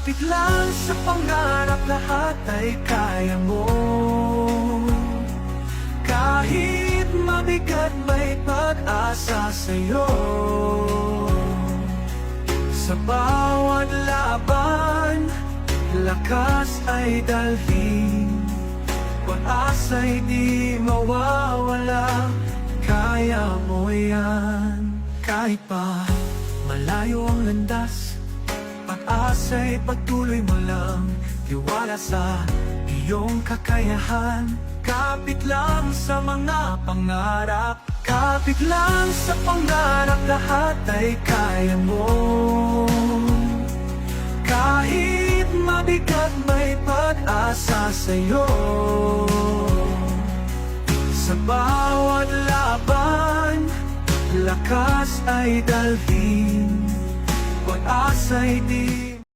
Kapit lang sa pangarap, lahat ay kaya mo. Kahit mabigat, may pag-asa sa'yo. Sa bawat laban, lakas ay dalhin, pag-asa'y di mawawala. Kaya mo yan. Kahit pa malayo ang landas, pag-asa'y pagtuloy mo lang. Tiwala sa iyong kakayahan. Kapit lang sa mga pangarap, kapit lang sa pangarap, lahat ay kaya mo. Kahit mabigat, may pag-asa sa'yo. Sa bawat laban, lakas ay dalhin, pag-asa'y di